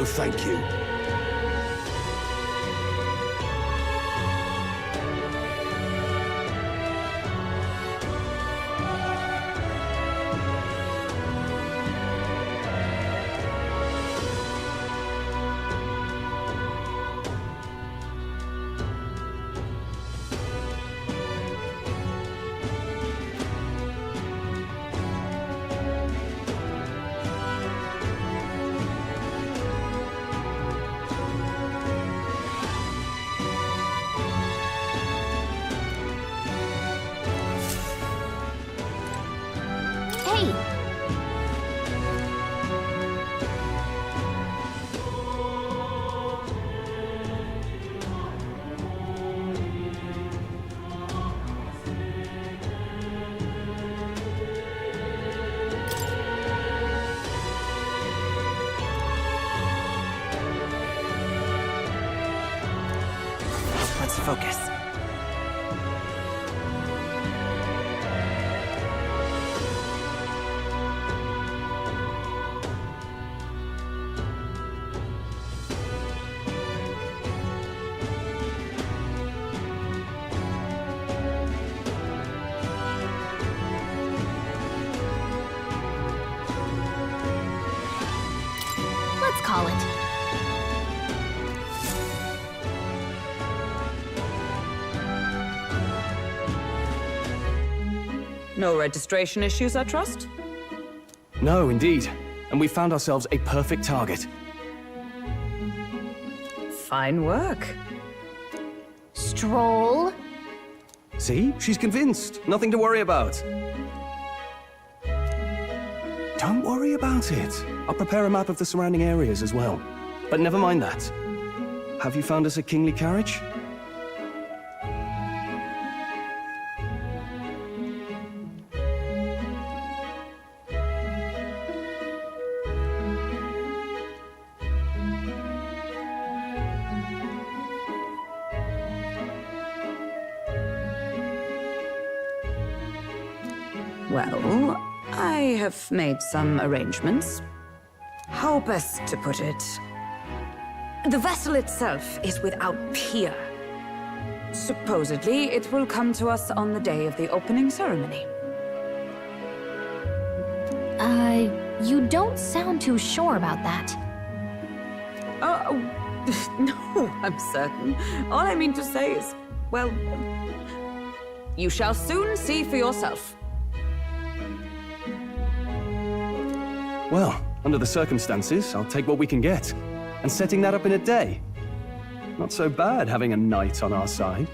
No, thank you. Hey! Let's focus. Let's call it. No registration issues, I trust? No, indeed. And we found ourselves a perfect target. Fine work. Stroll. See? She's convinced. Nothing to worry about. Don't worry about it. I'll prepare a map of the surrounding areas as well. But never mind that. Have you found us a kingly carriage? Well, I have made some arrangements. How best to put it? The vessel itself is without peer. Supposedly, it will come to us on the day of the opening ceremony. You don't sound too sure about that. No, I'm certain. All I mean to say is, well, you shall soon see for yourself. Well, under the circumstances, I'll take what we can get. And setting that up in a day. Not so bad having a knight on our side.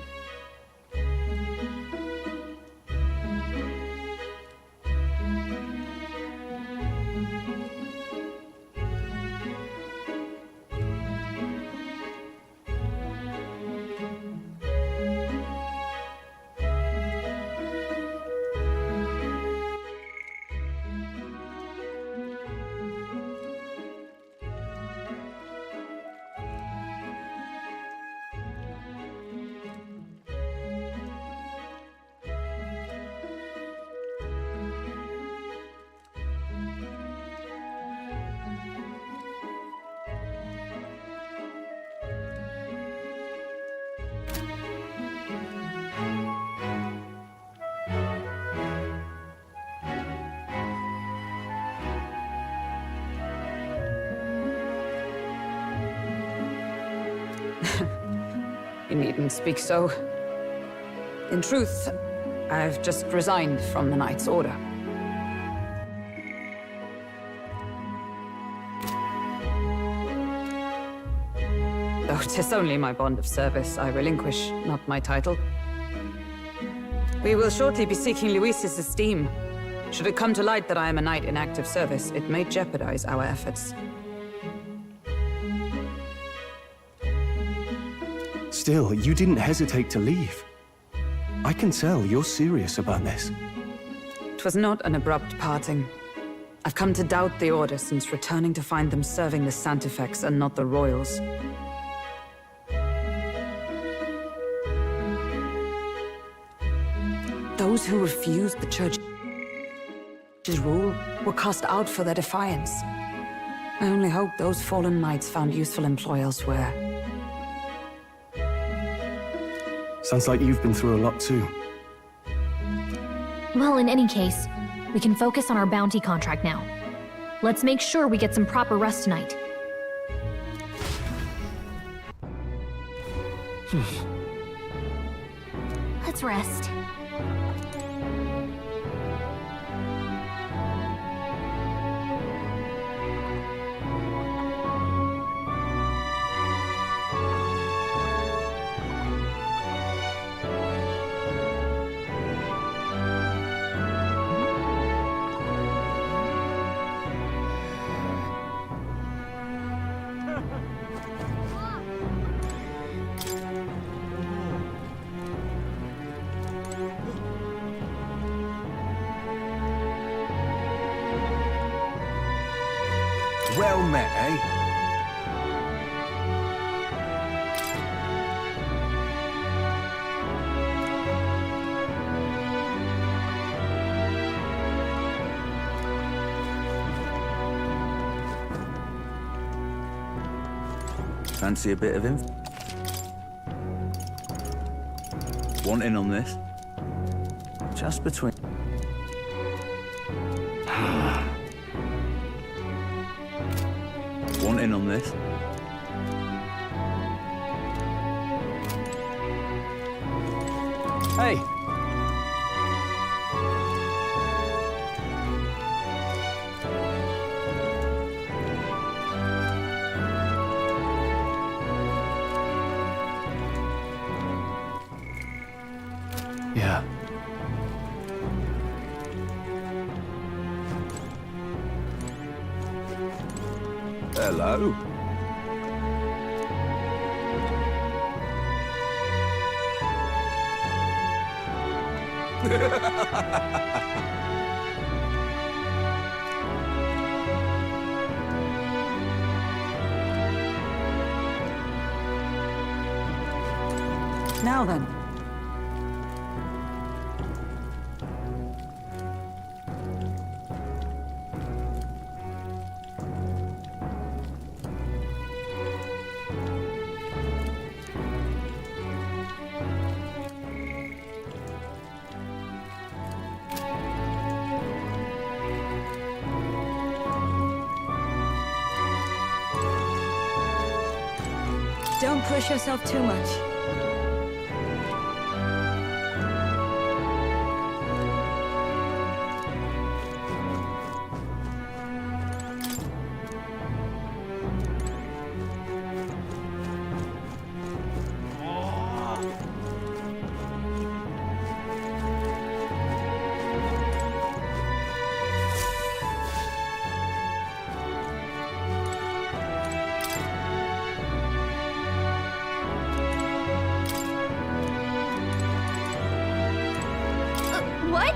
You needn't speak so. In truth, I've just resigned from the Knight's Order. Though 'tis only my bond of service I relinquish, not my title. We will shortly be seeking Luis's esteem. Should it come to light that I am a knight in active service, it may jeopardize our efforts. Still, you didn't hesitate to leave. I can tell you're serious about this. 'Twas not an abrupt parting. I've come to doubt the Order since returning to find them serving the Santifex and not the Royals. Those who refused the Church's rule were cast out for their defiance. I only hope those fallen knights found useful employ elsewhere. Sounds like you've been through a lot too. Well, in any case, we can focus on our bounty contract now. Let's make sure we get some proper rest tonight. Let's rest. Well met, eh? Fancy a bit of him? Want in on this? Just between... Want in on this? Hey! Yeah. Hello. Now then. Don't push yourself too much. What?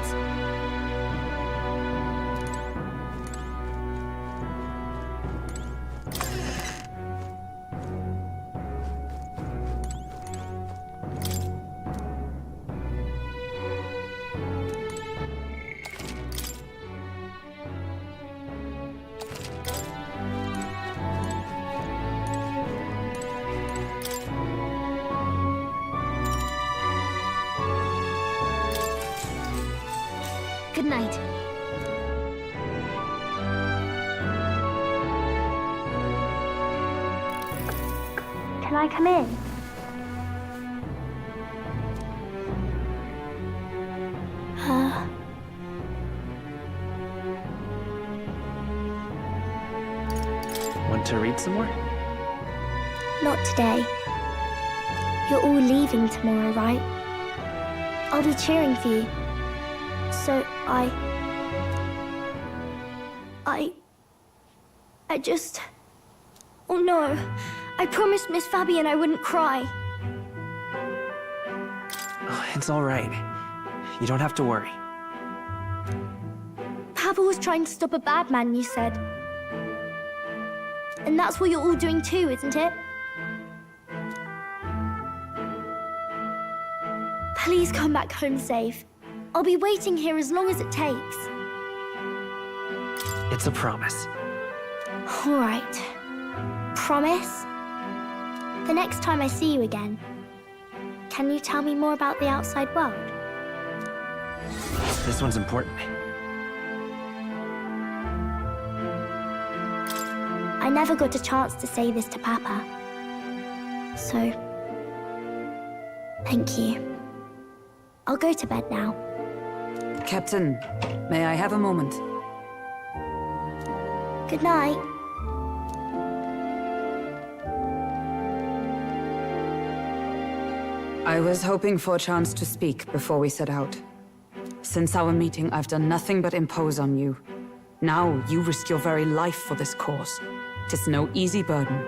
Good night. Can I come in? Want to read some more? Not today. You're all leaving tomorrow, right? I'll be cheering for you. So I just... Oh no. I promised Miss Fabian I wouldn't cry. Oh, it's all right. You don't have to worry. Papa was trying to stop a bad man, you said. And that's what you're all doing too, isn't it? Please come back home safe. I'll be waiting here as long as it takes. It's a promise. All right. Promise? The next time I see you again, can you tell me more about the outside world? This one's important. I never got a chance to say this to Papa. So, thank you. I'll go to bed now. Captain, may I have a moment? Good night. I was hoping for a chance to speak before we set out. Since our meeting, I've done nothing but impose on you. Now, you risk your very life for this cause. 'Tis no easy burden.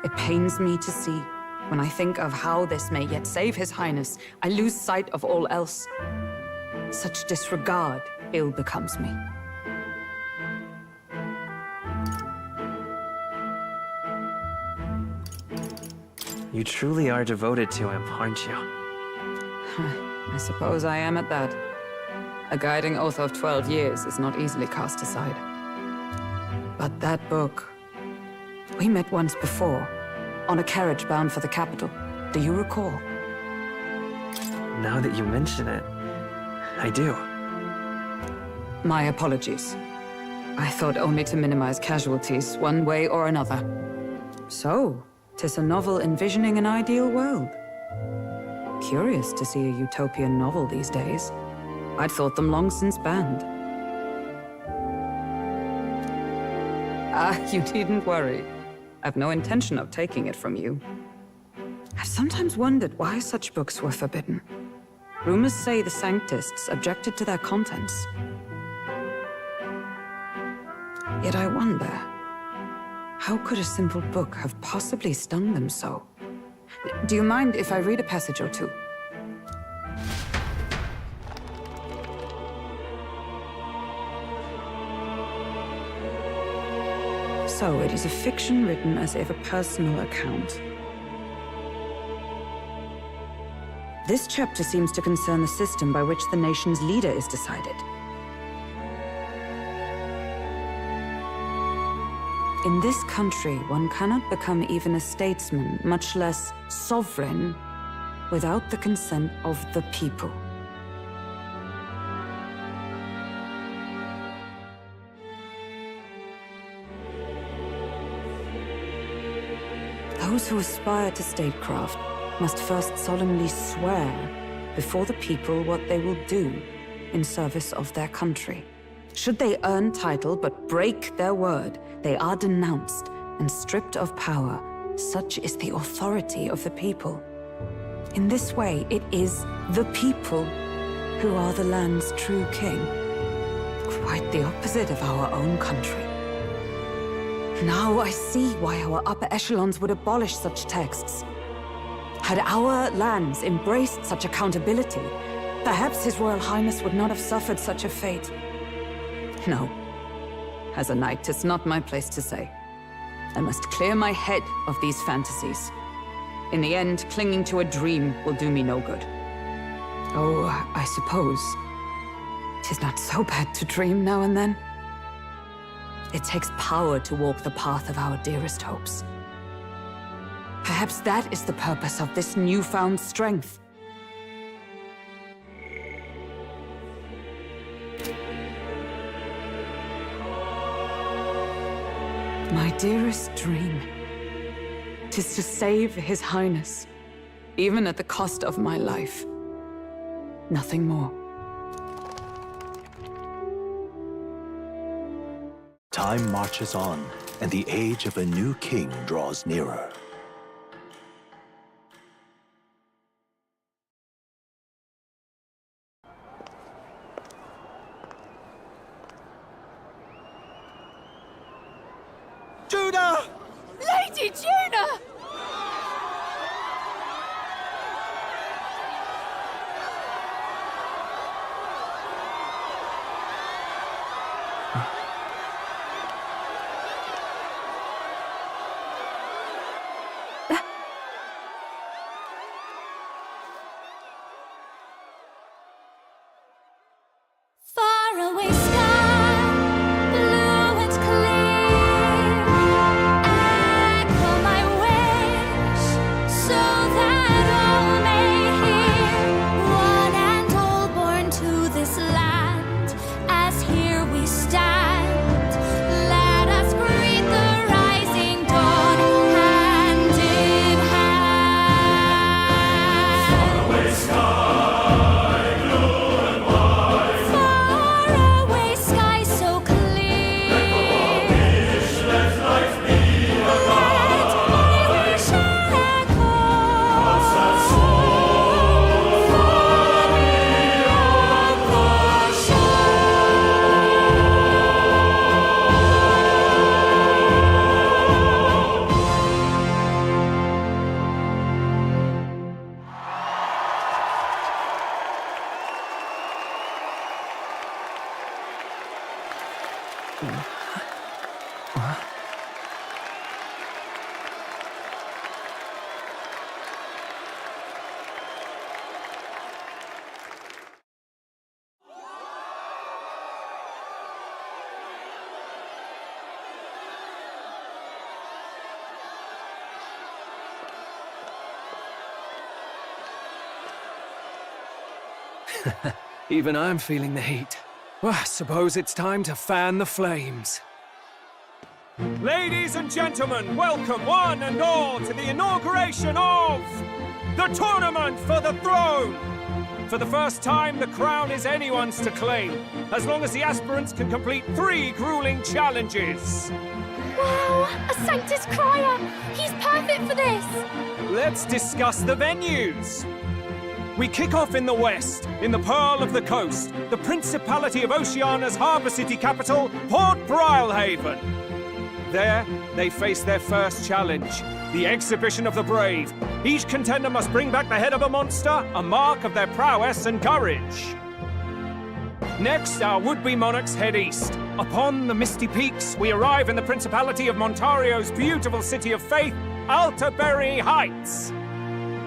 It pains me to see. When I think of how this may yet save His Highness, I lose sight of all else. Such disregard ill becomes me. You truly are devoted to him, aren't you? I suppose I am at that. A guiding oath of 12 years is not easily cast aside. But that book... We met once before, on a carriage bound for the capital. Do you recall? Now that you mention it, I do. My apologies. I thought only to minimize casualties, one way or another. So, 'tis a novel envisioning an ideal world. Curious to see a utopian novel these days. I'd thought them long since banned. You needn't worry. I've no intention of taking it from you. I've sometimes wondered why such books were forbidden. Rumors say the Sanctists objected to their contents. Yet I wonder, how could a simple book have possibly stung them so? Do you mind if I read a passage or two? So it is a fiction written as if a personal account. This chapter seems to concern the system by which the nation's leader is decided. In this country, one cannot become even a statesman, much less sovereign, without the consent of the people. Those who aspire to statecraft must first solemnly swear before the people what they will do in service of their country. Should they earn title but break their word, they are denounced and stripped of power. Such is the authority of the people. In this way, it is the people who are the land's true king. Quite the opposite of our own country. Now I see why our upper echelons would abolish such texts. Had our lands embraced such accountability, perhaps His Royal Highness would not have suffered such a fate. No. As a knight, it's not my place to say. I must clear my head of these fantasies. In the end, clinging to a dream will do me no good. Oh, I suppose 'tis not so bad to dream now and then. It takes power to walk the path of our dearest hopes. Perhaps that is the purpose of this newfound strength. My dearest dream, 'tis to save His Highness, even at the cost of my life. Nothing more. Time marches on, and the age of a new king draws nearer. Judah! Lady Judah! Far away sky, blue and clear. Even I'm feeling the heat. Well, I suppose it's time to fan the flames. Ladies and gentlemen, welcome one and all to the inauguration of the Tournament for the Throne! For the first time, the crown is anyone's to claim, as long as the aspirants can complete 3 grueling challenges. Wow, a Sanctus Crier! He's perfect for this! Let's discuss the venues. We kick off in the west, in the Pearl of the Coast, the Principality of Oceania's harbour city capital, Port Brilehaven. There, they face their first challenge, the Exhibition of the Brave. Each contender must bring back the head of a monster, a mark of their prowess and courage. Next, our would-be monarchs head east. Upon the misty peaks, we arrive in the Principality of Montario's beautiful city of faith, Altaberry Heights.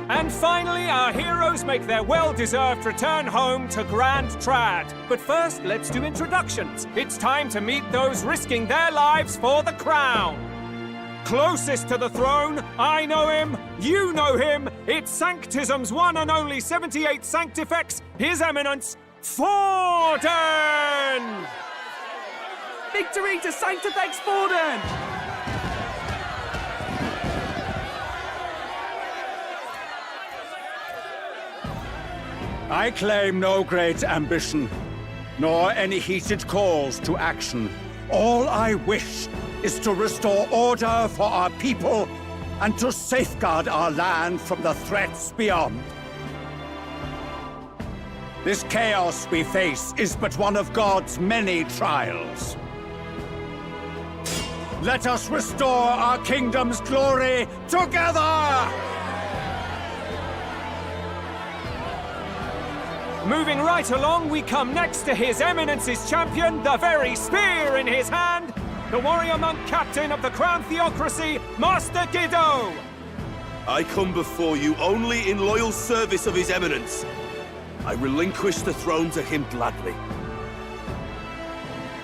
And finally, our heroes make their well-deserved return home to Grand Trad. But first, let's do introductions. It's time to meet those risking their lives for the crown. Closest to the throne, I know him, you know him. It's Sanctism's one and only 78th Sanctifex, His Eminence, Forden! Victory to Sanctifex Forden! I claim no great ambition, nor any heated calls to action. All I wish is to restore order for our people and to safeguard our land from the threats beyond. This chaos we face is but one of God's many trials. Let us restore our kingdom's glory together! Moving right along, we come next to His Eminence's champion, the very spear in his hand, the warrior monk captain of the Crown Theocracy, Master Giddo! I come before you only in loyal service of His Eminence. I relinquish the throne to him gladly.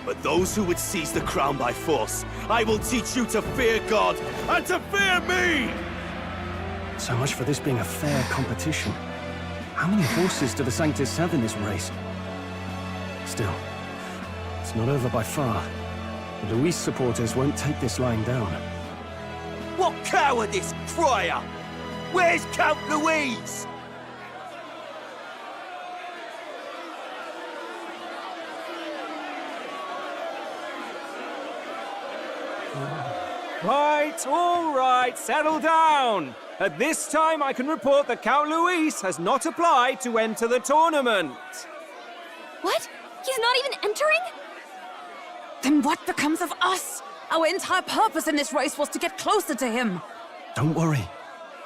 But those who would seize the crown by force, I will teach you to fear God and to fear me! So much for this being a fair competition. How many horses do the Sanctus have in this race? Still, it's not over by far. The Luis supporters won't take this lying down. What cowardice, Crier! Where's Count Louise? Right, all right, settle down. At this time, I can report that Count Luis has not applied to enter the tournament. What? He's not even entering? Then what becomes of us? Our entire purpose in this race was to get closer to him. Don't worry.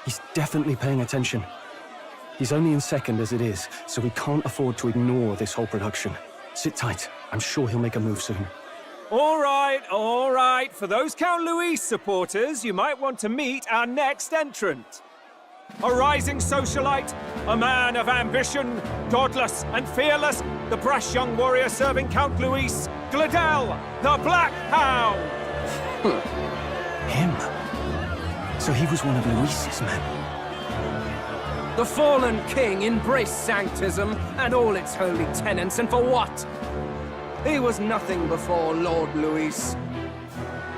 He's definitely paying attention. He's only in second as it is, so we can't afford to ignore this whole production. Sit tight. I'm sure he'll make a move soon. All right. For those Count Luis supporters, you might want to meet our next entrant. A rising socialite, a man of ambition, godless and fearless, the brash young warrior serving Count Luis, Gladel, the Black Hound! Him? So he was one of Luis's men. The fallen king embraced Sanctism and all its holy tenets, and for what? He was nothing before Lord Luis.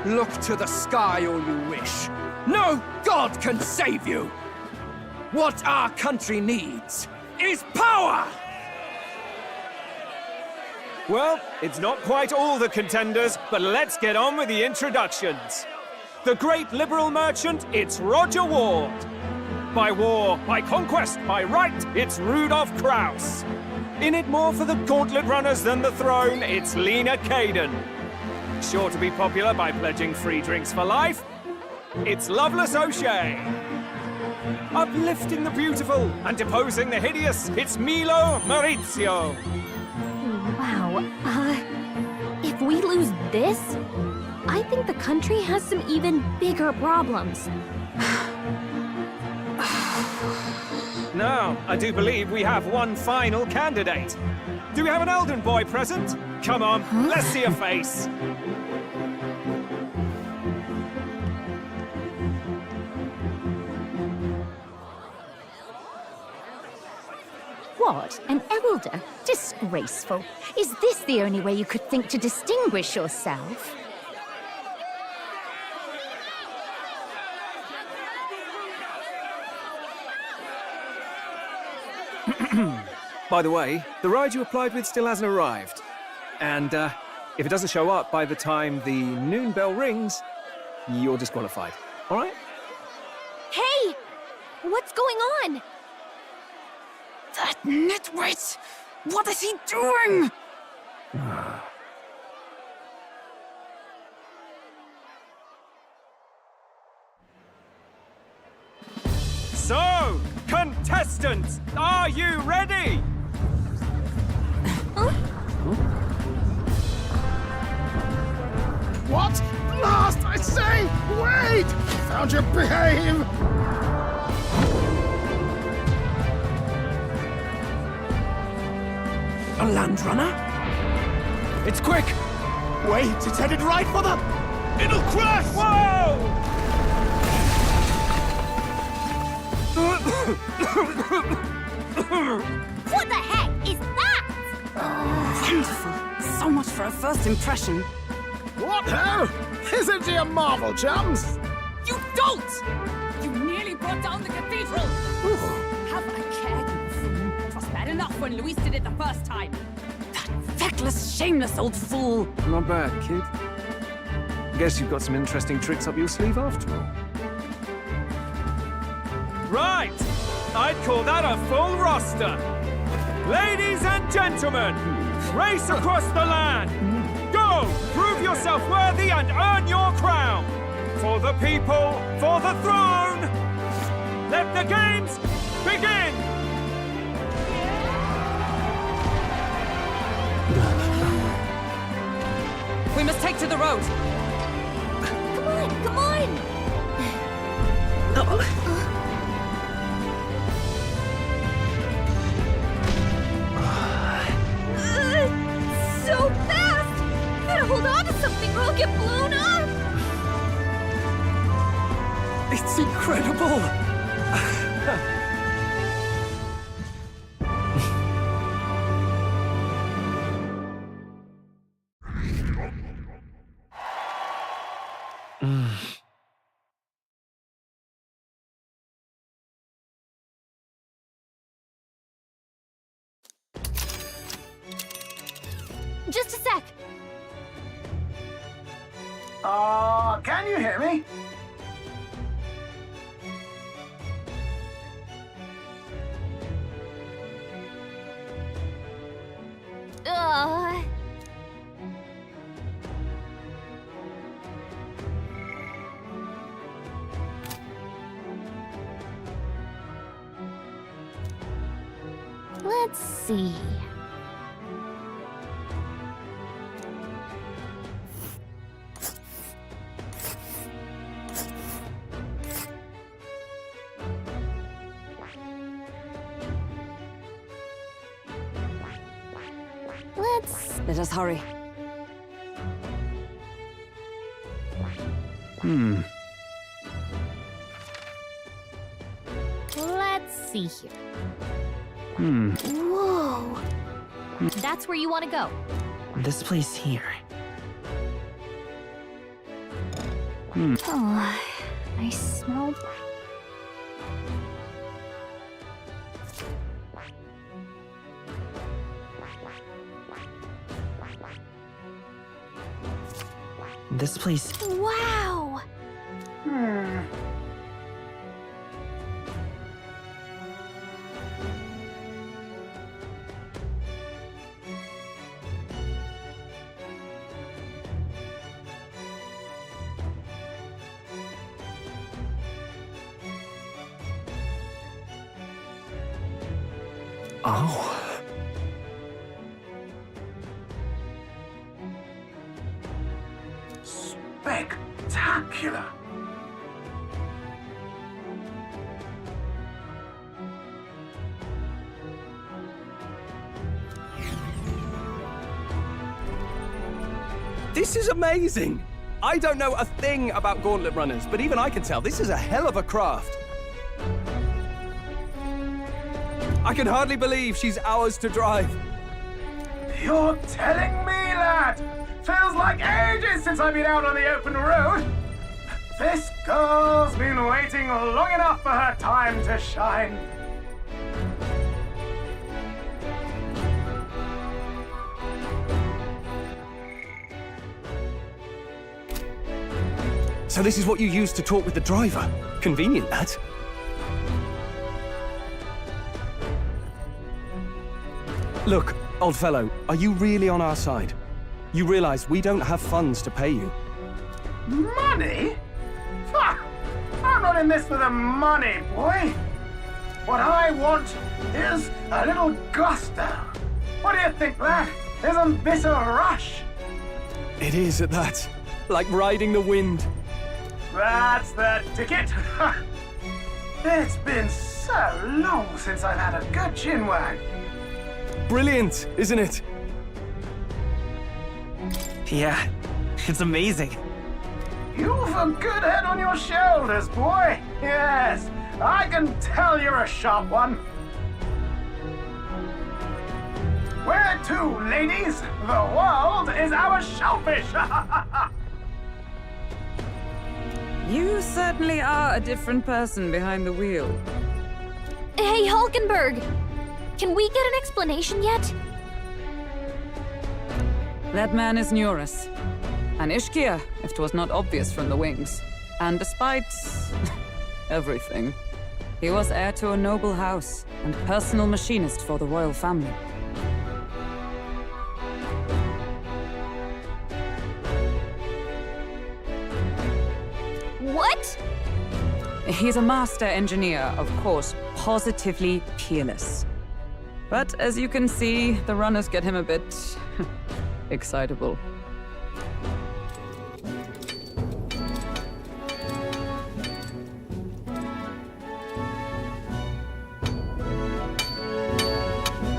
Look to the sky all you wish. No god can save you! What our country needs is power! Well, it's not quite all the contenders, but let's get on with the introductions. The great liberal merchant, it's Roger Ward. By war, by conquest, by right, it's Rudolph Kraus. In it more for the gauntlet runners than the throne, it's Lena Caden. Sure to be popular by pledging free drinks for life, it's Loveless O'Shea. Uplifting the beautiful and deposing the hideous, it's Milo Maurizio. Wow. If we lose this, I think the country has some even bigger problems. Now, I do believe we have one final candidate. Do we have an Elden boy present? Come on, let's see a face. What? An elder? Disgraceful. Is this the only way you could think to distinguish yourself? By the way, the ride you applied with still hasn't arrived. And if it doesn't show up by the time the noon bell rings, you're disqualified. All right? Hey! What's going on? That nitwit! What is he doing? So, contestants, are you ready? What? Last, I say! Wait! Found your behave! A land runner? It's quick! Wait, it's headed right for them! It'll crash! Whoa! What the heck is that? Wonderful. So much for a first impression. What now? Isn't he a marvel, chums? You dolt! You nearly brought down the cathedral! Have a care, you fool. It was bad enough when Luis did it the first time. That feckless, shameless old fool. Not bad, kid. Guess you've got some interesting tricks up your sleeve after all. Right! I'd call that a full roster. Ladies and gentlemen, race across the land. Go! Prove yourself worthy and earn your crown. For the people, for the throne. Let the games begin! We must take to the road. Come on, come on! So fast! Gotta hold on to something or I'll get blown up! It's incredible! Just a sec. Can you hear me? Let's see. Let us hurry. Let's see here. Whoa. That's where you want to go. This place here. Oh, I smell... This place. Wow! Oh. Spectacular! This is amazing! I don't know a thing about gauntlet runners, but even I can tell this is a hell of a craft. I can hardly believe she's ours to drive. You're telling me, lad? Feels like ages since I've been out on the open road. This girl's been waiting long enough for her time to shine. So this is what you used to talk with the driver? Convenient, that. Look, old fellow, are you really on our side? You realize we don't have funds to pay you. Money? Fuck! I'm not in this for the money, boy. What I want is a little gusto. What do you think, lad? Isn't this a rush? It is at that. Like riding the wind. That's the ticket. It's been so long since I've had a good chinwag. Brilliant, isn't it? Yeah, it's amazing. You've a good head on your shoulders, boy. Yes, I can tell you're a sharp one. Where to, ladies? The world is our shellfish. You certainly are a different person behind the wheel. Hey, Hulkenberg! Can we get an explanation yet? That man is Neurus. An Ishkia, if 'twas not obvious from the wings. And despite everything, he was heir to a noble house and personal machinist for the royal family. What? He's a master engineer, of course, positively peerless. But as you can see, the runners get him a bit excitable.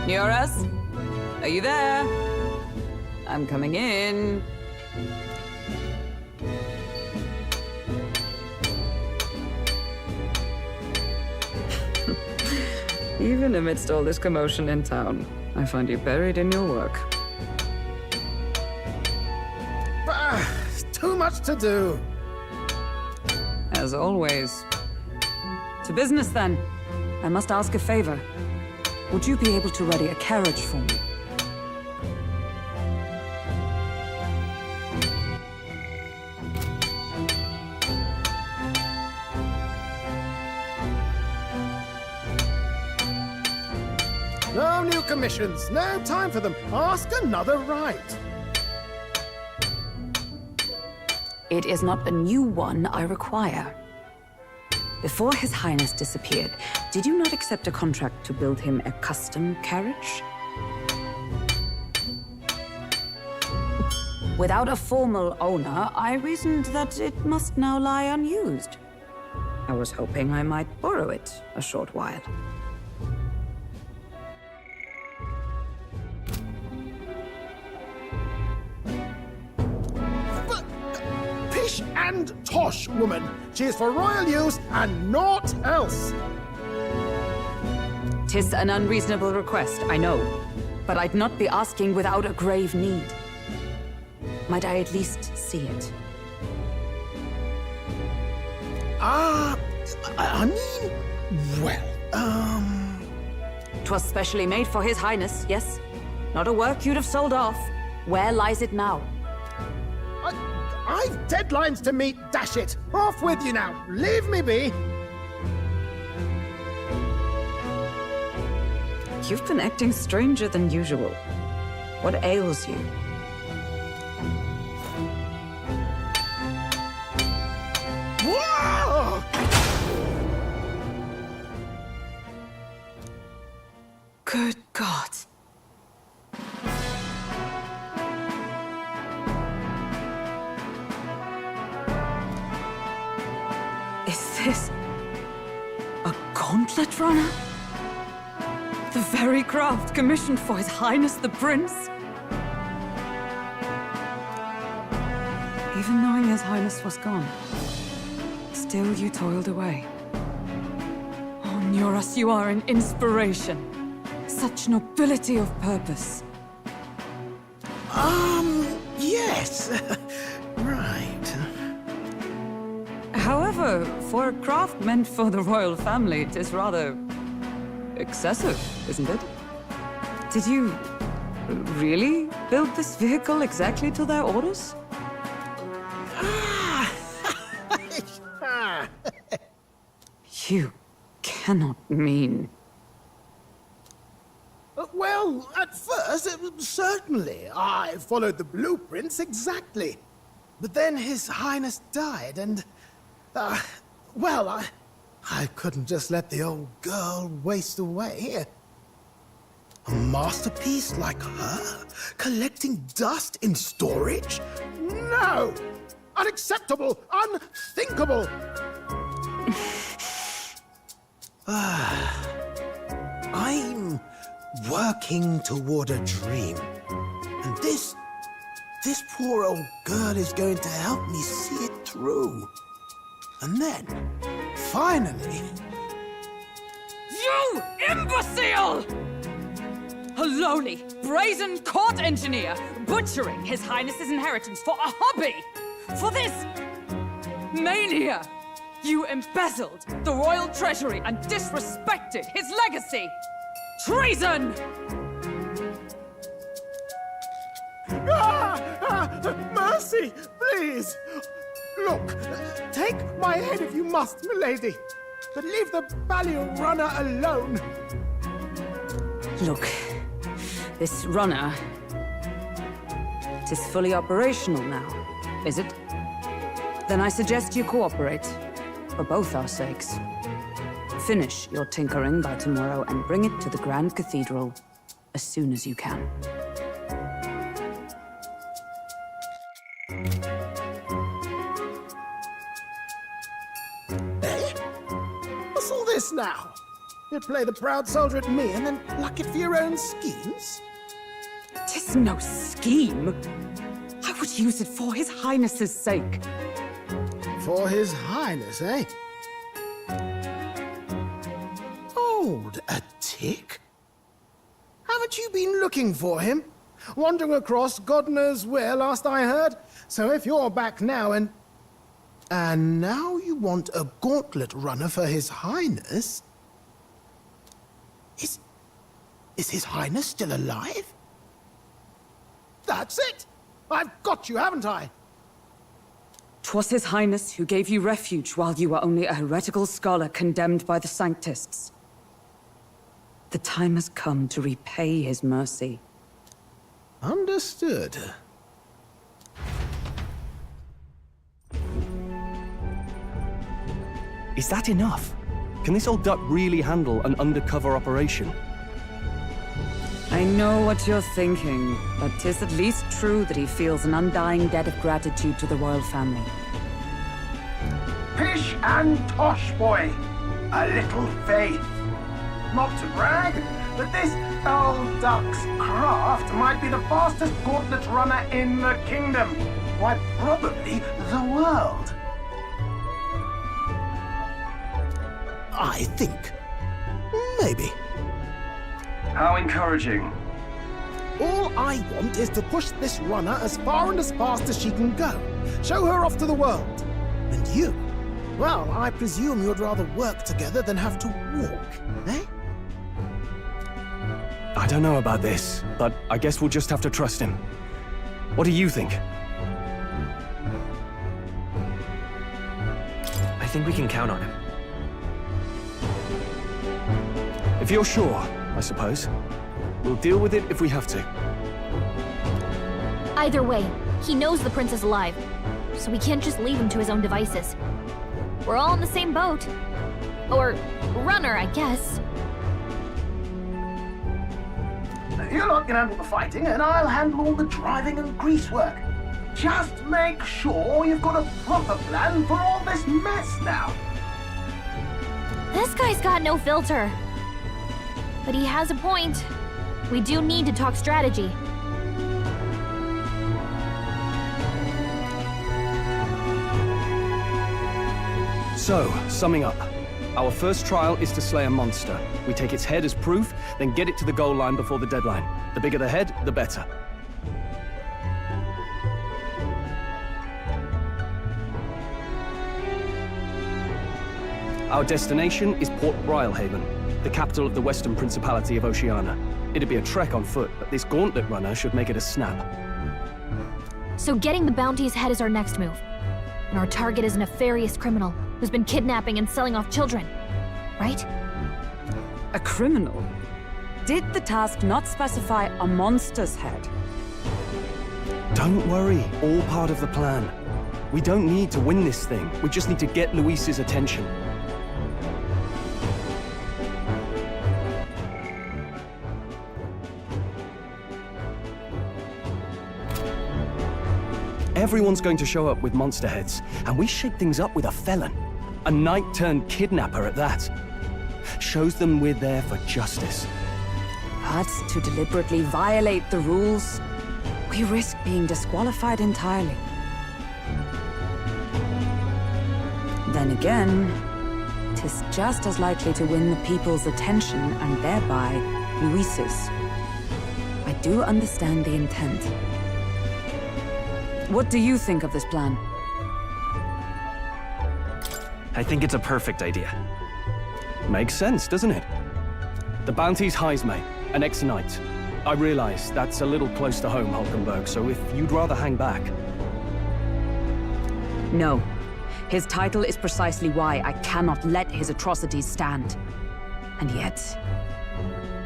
Neurus? Are you there? I'm coming in. Even amidst all this commotion in town, I find you buried in your work. Too much to do. As always. To business, then. I must ask a favor. Would you be able to ready a carriage for me? No new commissions. No time for them. Ask another right. It is not a new one I require. Before His Highness disappeared, did you not accept a contract to build him a custom carriage? Without a formal owner, I reasoned that it must now lie unused. I was hoping I might borrow it a short while. Pish and tosh, woman. She is for royal use and naught else. 'Tis an unreasonable request, I know, but I'd not be asking without a grave need. Might I at least see it? I mean, well, 'Twas specially made for His Highness, yes? Not a work you'd have sold off. Where lies it now? I've deadlines to meet, dash it! Off with you now! Leave me be! You've been acting stranger than usual. What ails you? Whoa! Good God. Is this a gauntlet runner? The very craft commissioned for His Highness the Prince? Even knowing His Highness was gone, still you toiled away. Oh, Neurus, you are an inspiration. such nobility of purpose. Yes. Right. However, for a craft meant for the royal family, it is rather excessive, isn't it? Did you really build this vehicle exactly to their orders? You cannot mean... Well, at first, certainly. I followed the blueprints exactly. But then His Highness died, and... well, I couldn't just let the old girl waste away. A masterpiece like her? Collecting dust in storage? No! Unacceptable! Unthinkable! I'm working toward a dream. And this poor old girl is going to help me see it through. And then, finally... You imbecile! A lowly, brazen court engineer butchering His Highness's inheritance for a hobby! For this mania! You embezzled the royal treasury and disrespected his legacy! Treason! Mercy, please! Look, take my head if you must, milady, but leave the Balliol runner alone. Look, this runner... it is fully operational now, is it? Then I suggest you cooperate, for both our sakes. Finish your tinkering by tomorrow and bring it to the Grand Cathedral as soon as you can. What's all this now? You play the proud soldier at me and then pluck it for your own schemes? 'Tis no scheme. I would use it for His Highness's sake. For His Highness, eh? Hold a tick. Haven't you been looking for him? Wandering across God knows where, last I heard. So if you're back now and now you want a gauntlet runner for His Highness? Is His Highness still alive? That's it! I've got you, haven't I? 'Twas His Highness who gave you refuge while you were only a heretical scholar condemned by the Sanctists. The time has come to repay his mercy. Understood. Is that enough? Can this old duck really handle an undercover operation? I know what you're thinking, but 'tis at least true that he feels an undying debt of gratitude to the royal family. Pish and tosh, boy. A little faith. Not to brag, but this old duck's craft might be the fastest gauntlet runner in the kingdom. Why, probably the world. I think. Maybe. How encouraging. All I want is to push this runner as far and as fast as she can go. Show her off to the world. And you? Well, I presume you'd rather work together than have to walk, eh? I don't know about this, but I guess we'll just have to trust him. What do you think? I think we can count on him. If you're sure, I suppose. We'll deal with it if we have to. Either way, he knows the prince is alive, so we can't just leave him to his own devices. We're all in the same boat. Or runner, I guess. You lot can handle the fighting, and I'll handle all the driving and grease work. Just make sure you've got a proper plan for all this mess now. This guy's got no filter. But he has a point. We do need to talk strategy. So, summing up. Our first trial is to slay a monster. We take its head as proof, then get it to the goal line before the deadline. The bigger the head, the better. Our destination is Port Brilehaven, the capital of the Western Principality of Oceania. It'd be a trek on foot, but this gauntlet runner should make it a snap. So getting the bounty's head is our next move. And our target is a nefarious criminal who's been kidnapping and selling off children. Right? A criminal? Did the task not specify a monster's head? Don't worry, all part of the plan. We don't need to win this thing. We just need to get Luis's attention. Everyone's going to show up with monster heads, and we shake things up with a felon. A knight-turned-kidnapper at that. Shows them we're there for justice. But to deliberately violate the rules, we risk being disqualified entirely. Then again, 'tis just as likely to win the people's attention and thereby Luis's. I do understand the intent. What do you think of this plan? I think it's a perfect idea. Makes sense, doesn't it? The bounty's Heisme, an ex-knight. I realize that's a little close to home, Hulkenberg, so if you'd rather hang back... No. His title is precisely why I cannot let his atrocities stand. And yet,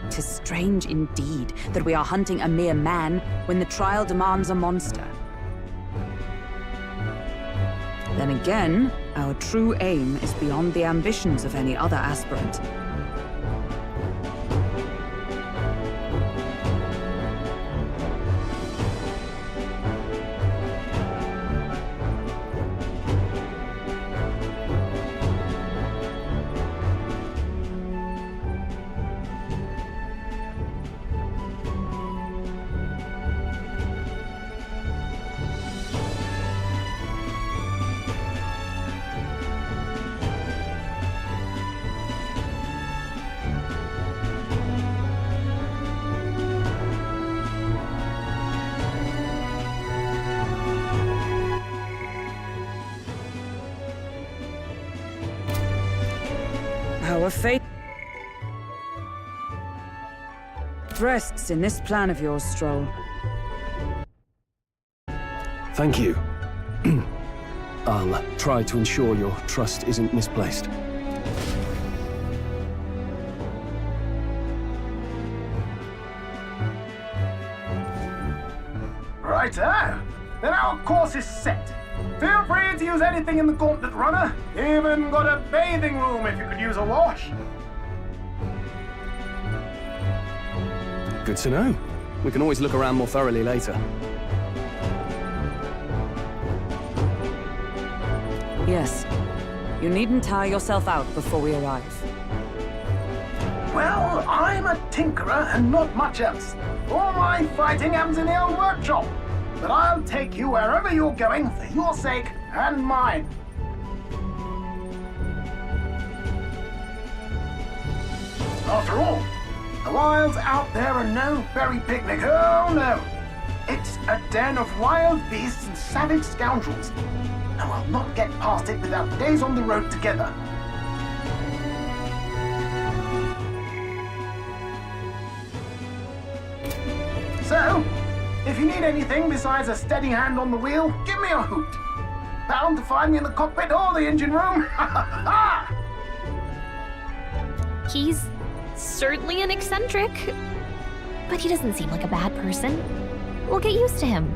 'tis strange indeed that we are hunting a mere man when the trial demands a monster. Then again, our true aim is beyond the ambitions of any other aspirant. Our fate rests in this plan of yours, Stroll. Thank you. I'll try to ensure your trust isn't misplaced. Righto. Then our course is set. Feel free to use anything in the gauntlet runner. Even got a bathing room if you could use a wash. Good to know. We can always look around more thoroughly later. Yes. You needn't tire yourself out before we arrive. Well, I'm a tinkerer and not much else. All my fighting happens in the old workshop. But I'll take you wherever you're going for your sake and mine. After all, the wilds out there are no berry picnic. Oh no! It's a den of wild beasts and savage scoundrels. And we'll not get past it without days on the road together. So, if you need anything besides a steady hand on the wheel, give me a hoot. Bound to find me in the cockpit or the engine room. He's certainly an eccentric, but he doesn't seem like a bad person. We'll get used to him,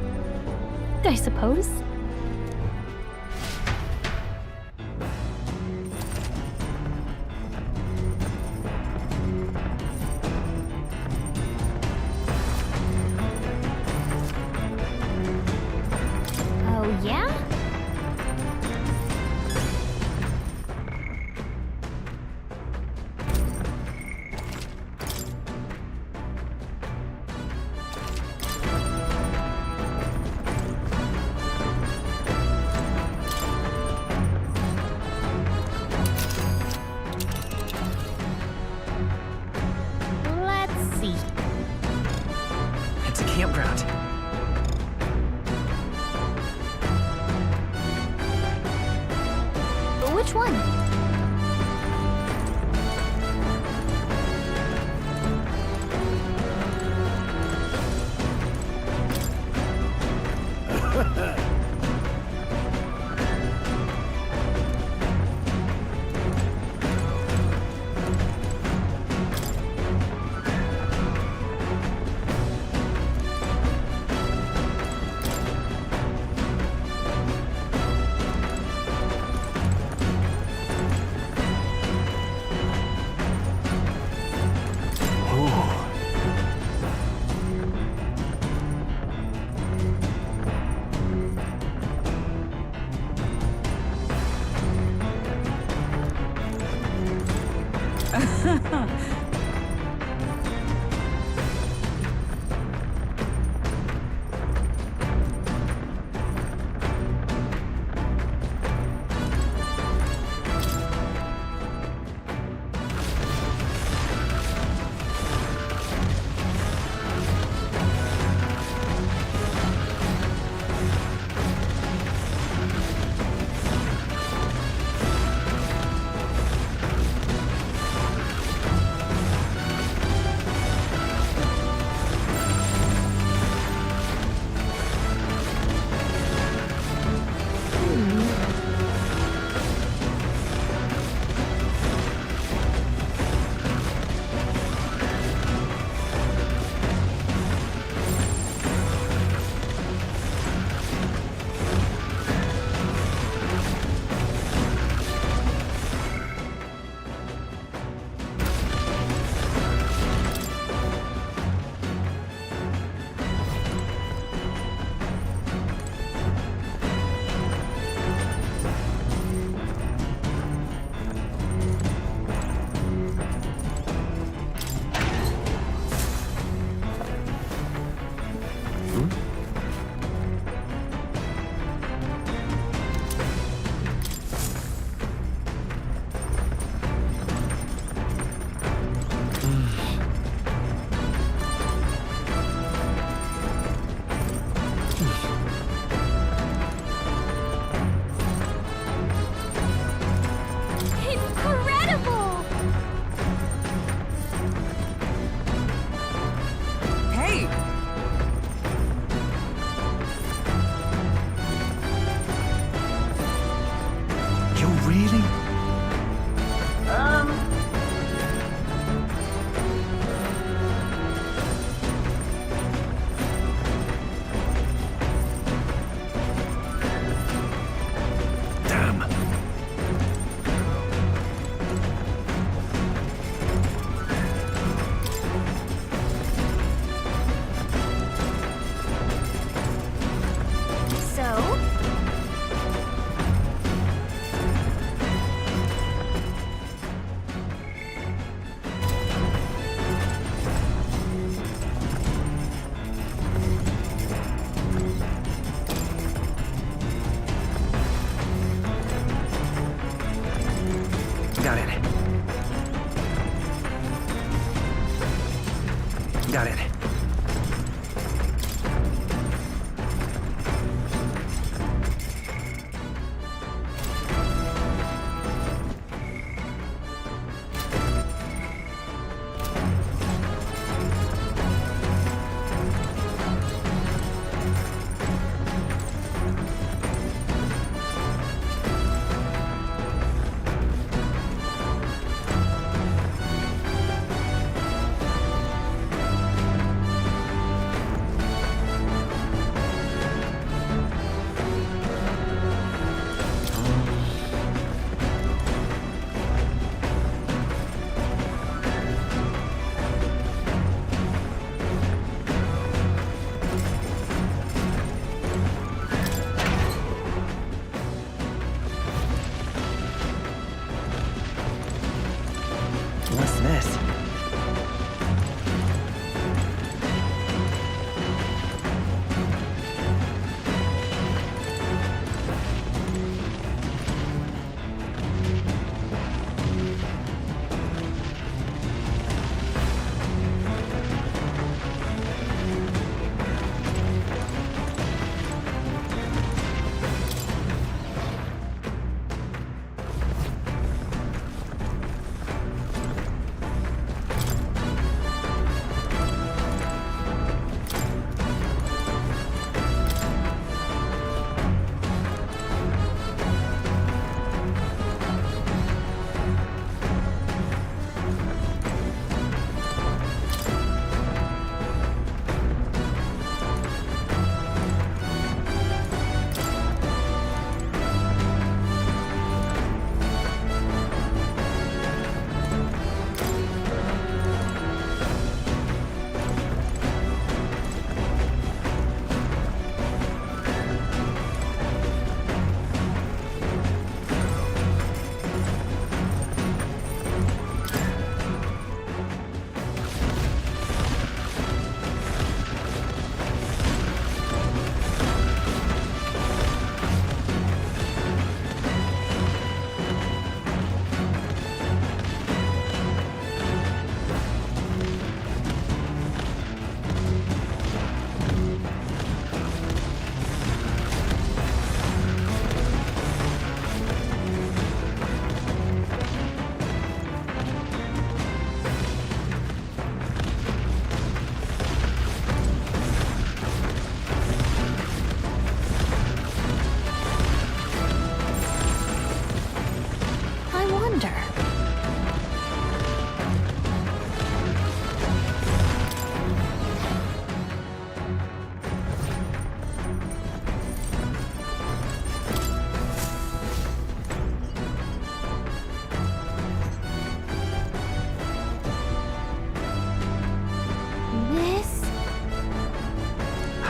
I suppose. Yeah? campground. Which one? Got it. What's this?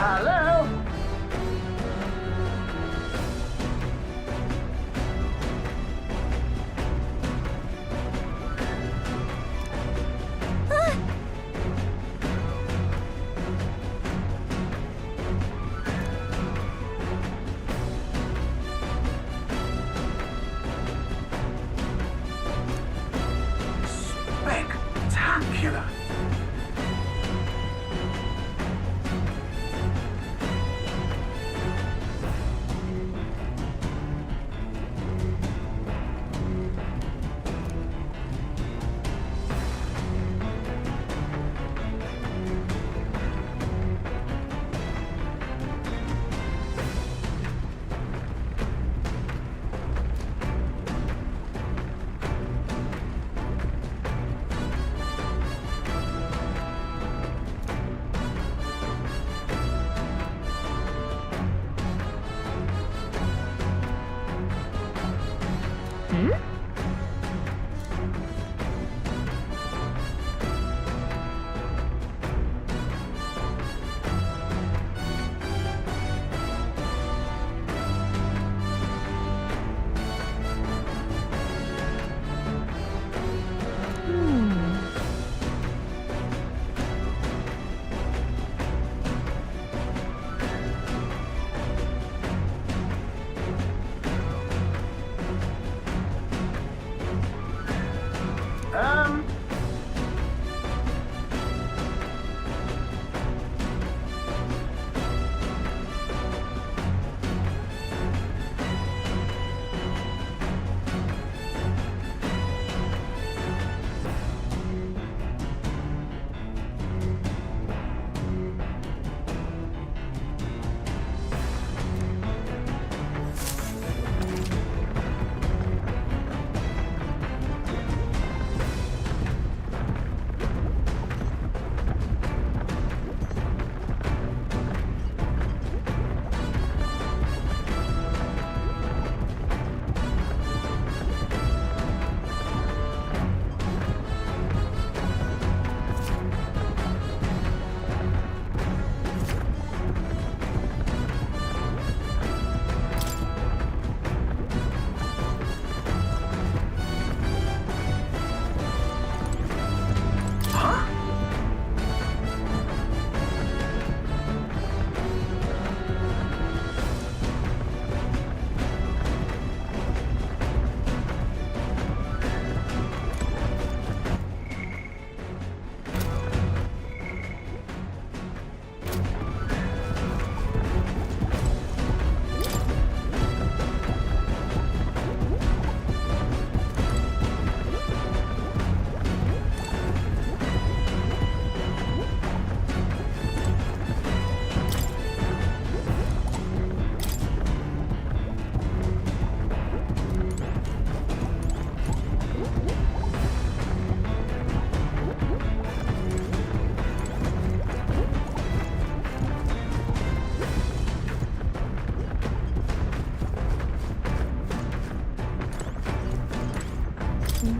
Hello? Spectacular.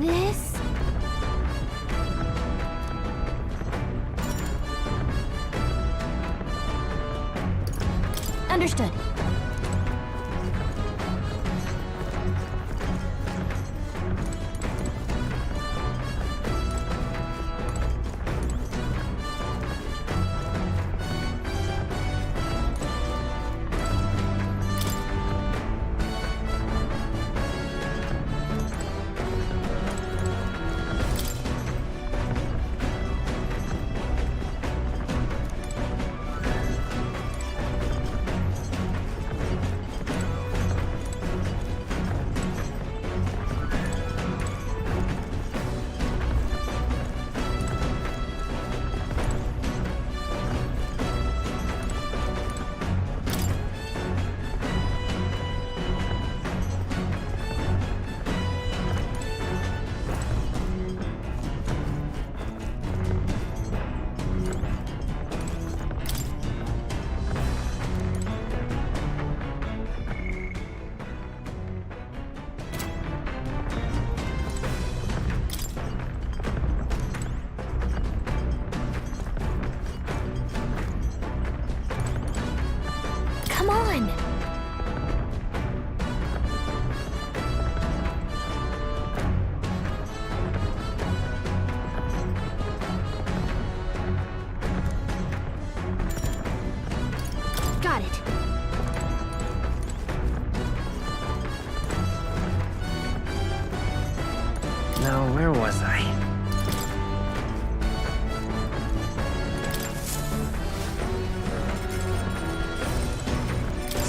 This... Understood.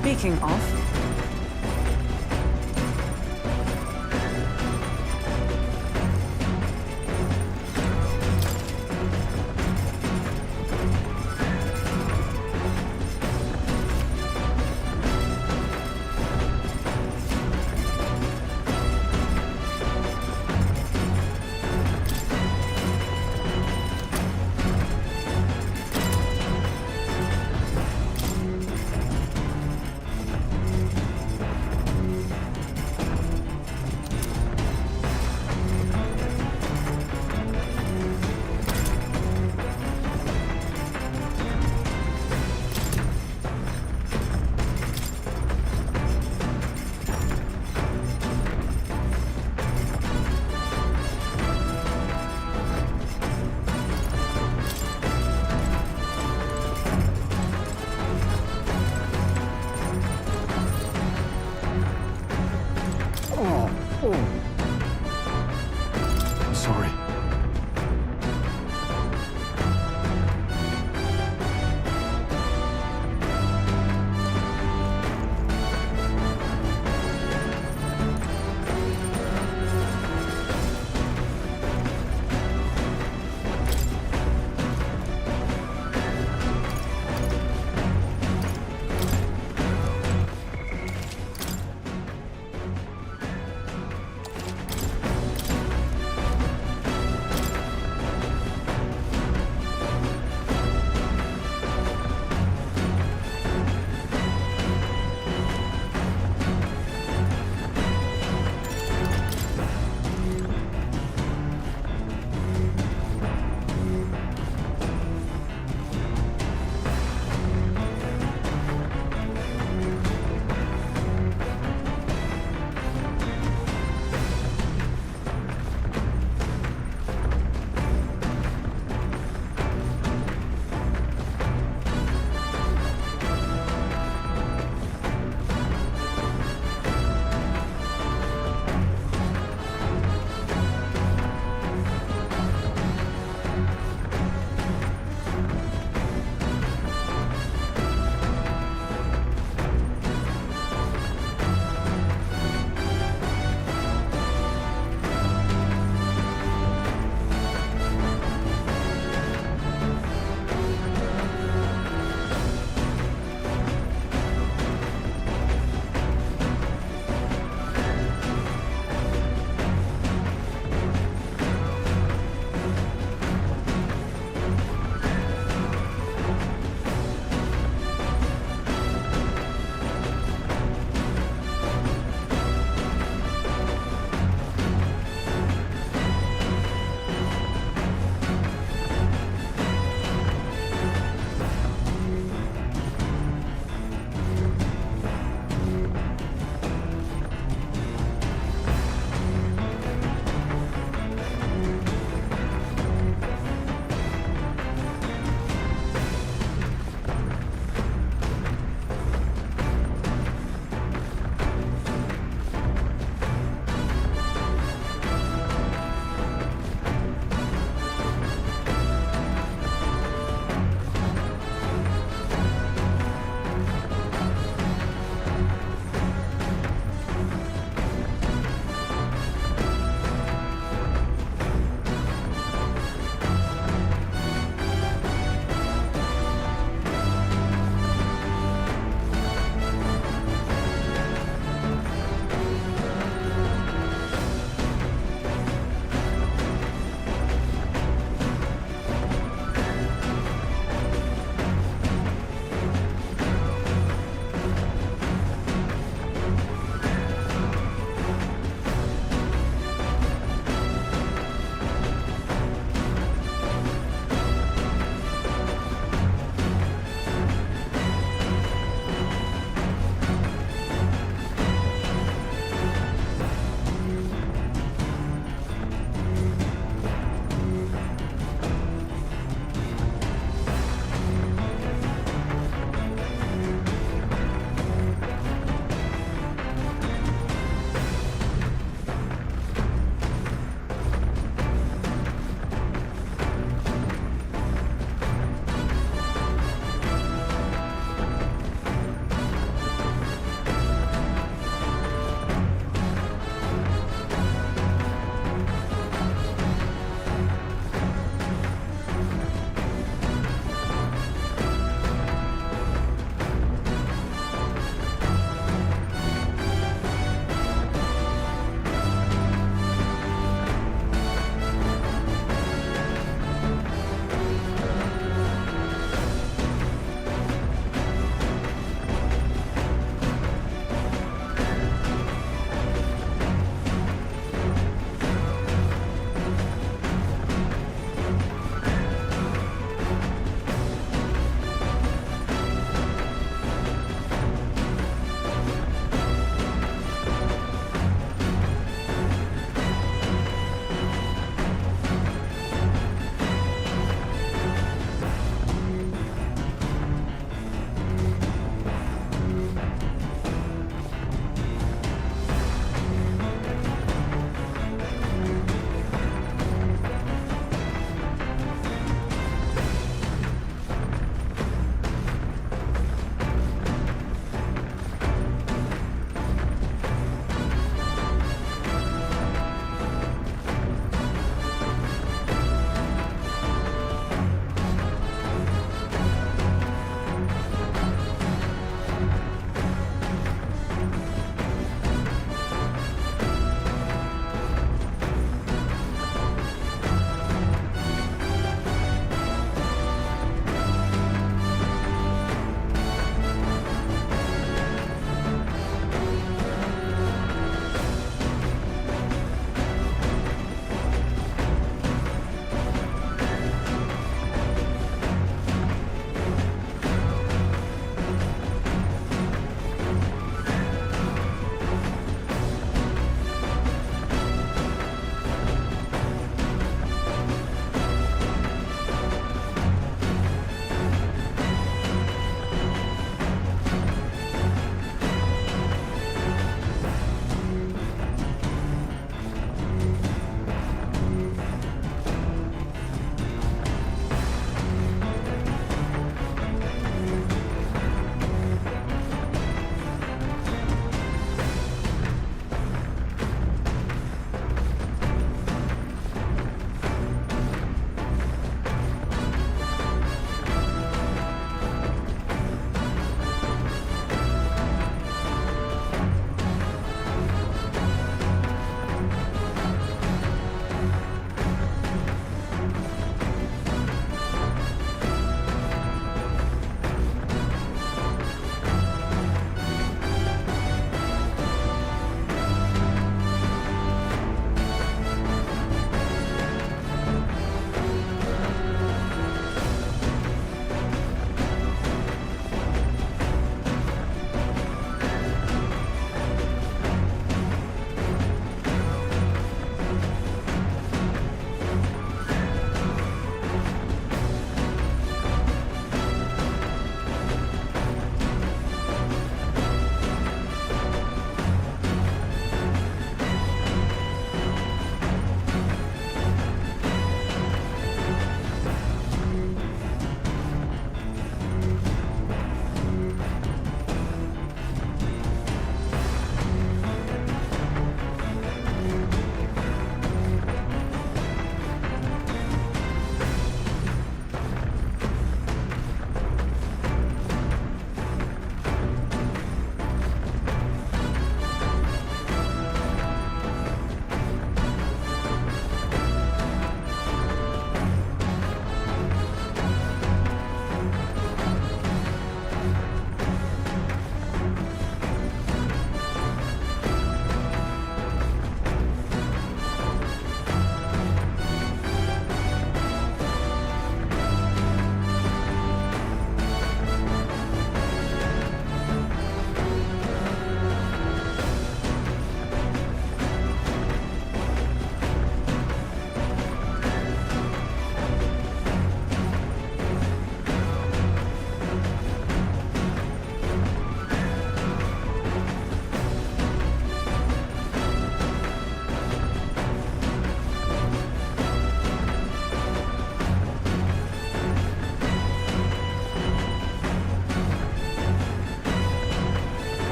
Speaking of...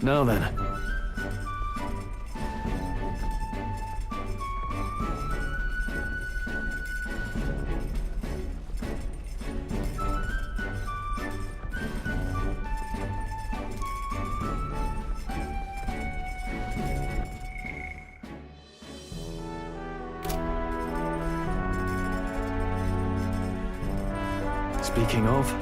Now then. Speaking of...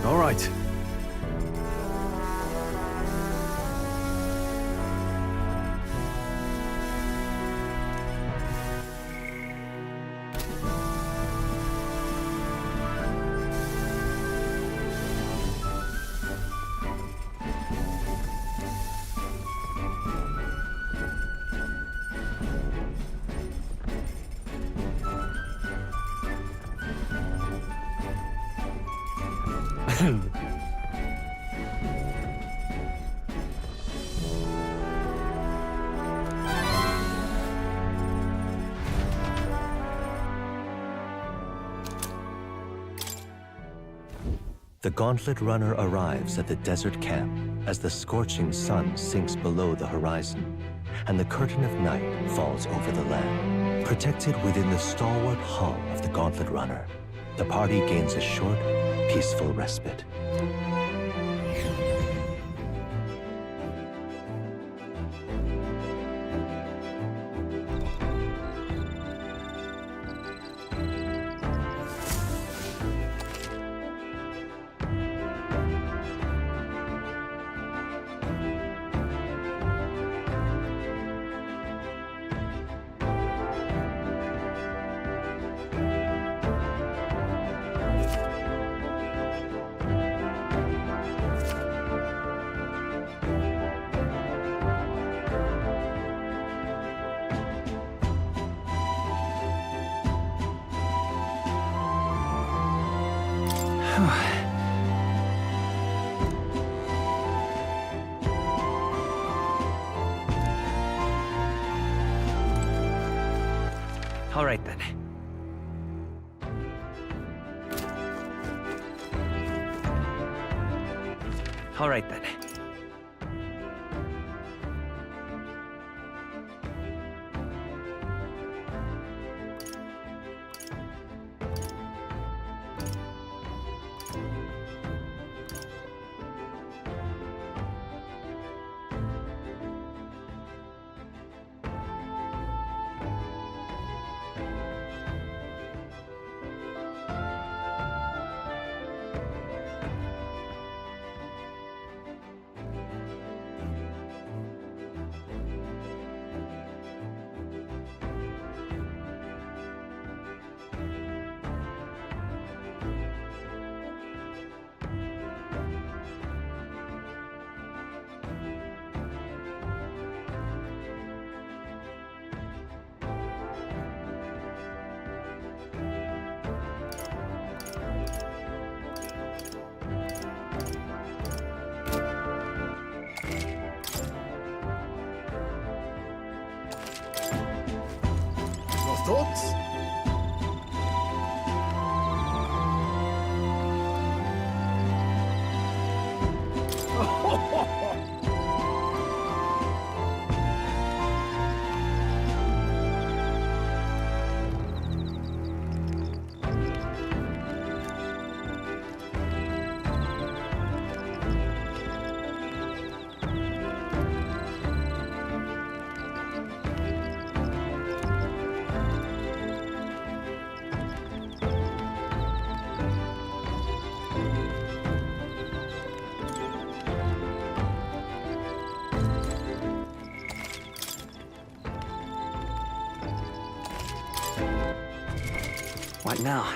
All right. The Gauntlet Runner arrives at the desert camp as the scorching sun sinks below the horizon, and the curtain of night falls over the land. Protected within the stalwart hull of the Gauntlet Runner, the party gains a short, peaceful respite. All right, then. All right, then. Thoughts? What now?